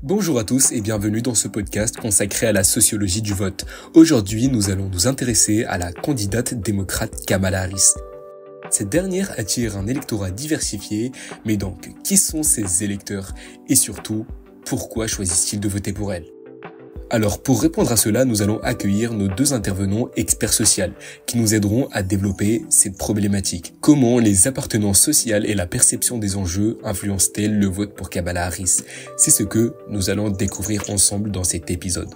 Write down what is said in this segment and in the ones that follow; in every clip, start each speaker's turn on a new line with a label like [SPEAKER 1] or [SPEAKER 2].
[SPEAKER 1] Bonjour à tous et bienvenue dans ce podcast consacré à la sociologie du vote. Aujourd'hui, nous allons nous intéresser à la candidate démocrate Kamala Harris. Cette dernière attire un électorat diversifié, mais donc, qui sont ces électeurs? Et surtout, pourquoi choisissent-ils de voter pour elle? Alors, pour répondre à cela, nous allons accueillir nos deux intervenants experts sociaux qui nous aideront à développer cette problématique. Comment les appartenances sociales et la perception des enjeux influencent-elles le vote pour Kamala Harris? C'est ce que nous allons découvrir ensemble dans cet épisode.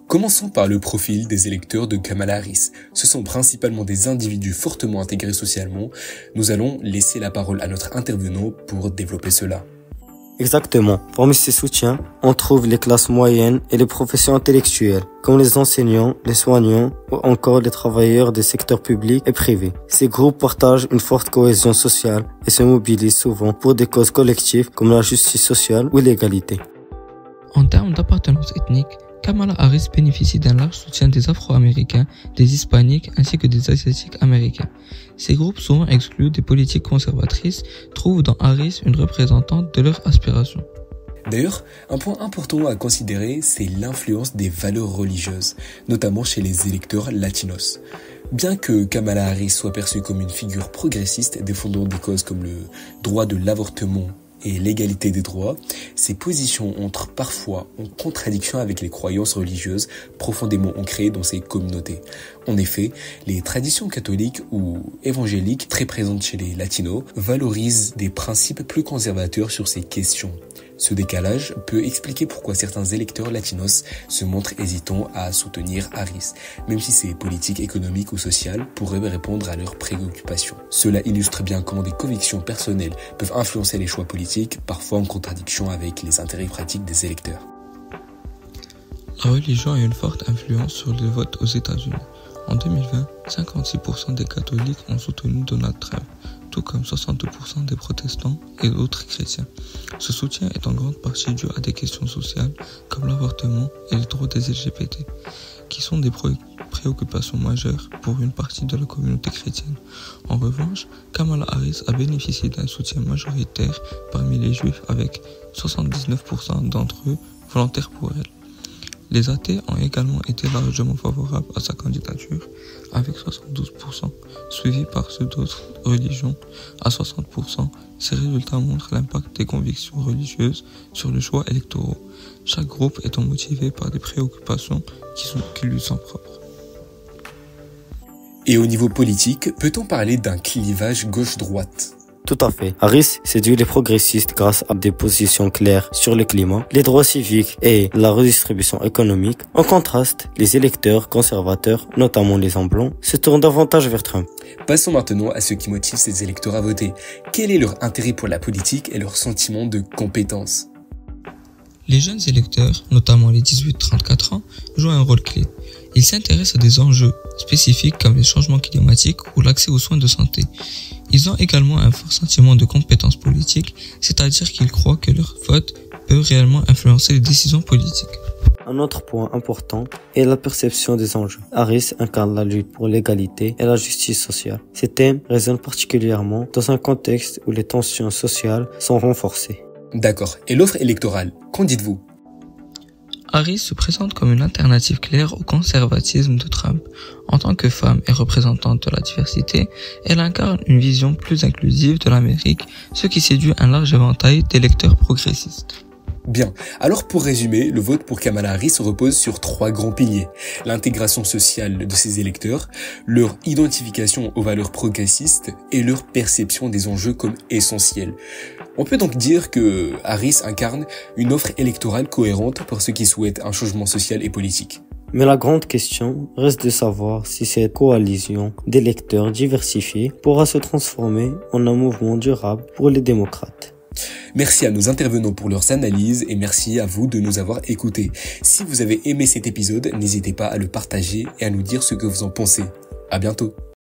[SPEAKER 1] Commençons par le profil des électeurs de Kamala Harris. Ce sont principalement des individus fortement intégrés socialement. Nous allons laisser la parole à notre intervenant pour développer cela.
[SPEAKER 2] Exactement. Parmi ces soutiens, on trouve les classes moyennes et les professions intellectuelles, comme les enseignants, les soignants ou encore les travailleurs des secteurs publics et privés. Ces groupes partagent une forte cohésion sociale et se mobilisent souvent pour des causes collectives comme la justice sociale ou l'égalité.
[SPEAKER 3] En termes d'appartenance ethnique, Kamala Harris bénéficie d'un large soutien des Afro-Américains, des Hispaniques ainsi que des Asiatiques américains. Ces groupes, souvent exclus des politiques conservatrices, trouvent dans Harris une représentante de leurs aspirations.
[SPEAKER 1] D'ailleurs, un point important à considérer, c'est l'influence des valeurs religieuses, notamment chez les électeurs latinos. Bien que Kamala Harris soit perçue comme une figure progressiste défendant des causes comme le droit de l'avortement et l'égalité des droits, ces positions entrent parfois en contradiction avec les croyances religieuses profondément ancrées dans ces communautés. En effet, les traditions catholiques ou évangéliques très présentes chez les latinos valorisent des principes plus conservateurs sur ces questions. Ce décalage peut expliquer pourquoi certains électeurs latinos se montrent hésitants à soutenir Harris, même si ses politiques économiques ou sociales pourraient répondre à leurs préoccupations. Cela illustre bien comment des convictions personnelles peuvent influencer les choix politiques, parfois en contradiction avec les intérêts pratiques des électeurs.
[SPEAKER 3] La religion a une forte influence sur le vote aux États-Unis. En 2020, 56% des catholiques ont soutenu Donald Trump, tout comme 62% des protestants et d'autres chrétiens. Ce soutien est en grande partie dû à des questions sociales comme l'avortement et les droits des LGBT, qui sont des préoccupations majeures pour une partie de la communauté chrétienne. En revanche, Kamala Harris a bénéficié d'un soutien majoritaire parmi les juifs avec 79% d'entre eux volontaires pour elle. Les athées ont également été largement favorables à sa candidature, avec 72%, suivis par ceux d'autres religions à 60%. Ces résultats montrent l'impact des convictions religieuses sur le choix électoral, chaque groupe étant motivé par des préoccupations qui lui sont propres.
[SPEAKER 1] Et au niveau politique, peut-on parler d'un clivage gauche-droite ?
[SPEAKER 2] Tout à fait. Harris séduit les progressistes grâce à des positions claires sur le climat, les droits civiques et la redistribution économique. En contraste, les électeurs conservateurs, notamment les hommes blancs, se tournent davantage vers Trump.
[SPEAKER 1] Passons maintenant à ce qui motive ces électeurs à voter. Quel est leur intérêt pour la politique et leur sentiment de compétence?
[SPEAKER 3] Les jeunes électeurs, notamment les 18-34 ans, jouent un rôle clé. Ils s'intéressent à des enjeux spécifiques comme les changements climatiques ou l'accès aux soins de santé. Ils ont également un fort sentiment de compétence politique, c'est-à-dire qu'ils croient que leur vote peut réellement influencer les décisions politiques.
[SPEAKER 2] Un autre point important est la perception des enjeux. Harris incarne la lutte pour l'égalité et la justice sociale. Ces thèmes résonnent particulièrement dans un contexte où les tensions sociales sont renforcées.
[SPEAKER 1] D'accord. Et l'offre électorale, qu'en dites-vous?
[SPEAKER 3] Harris se présente comme une alternative claire au conservatisme de Trump. En tant que femme et représentante de la diversité, elle incarne une vision plus inclusive de l'Amérique, ce qui séduit un large éventail d'électeurs progressistes.
[SPEAKER 1] Bien. Alors pour résumer, le vote pour Kamala Harris repose sur 3 grands piliers. L'intégration sociale de ses électeurs, leur identification aux valeurs progressistes et leur perception des enjeux comme essentiels. On peut donc dire que Harris incarne une offre électorale cohérente pour ceux qui souhaitent un changement social et politique.
[SPEAKER 2] Mais la grande question reste de savoir si cette coalition d'électeurs diversifiés pourra se transformer en un mouvement durable pour les démocrates.
[SPEAKER 1] Merci à nos intervenants pour leurs analyses et merci à vous de nous avoir écoutés. Si vous avez aimé cet épisode, n'hésitez pas à le partager et à nous dire ce que vous en pensez. À bientôt.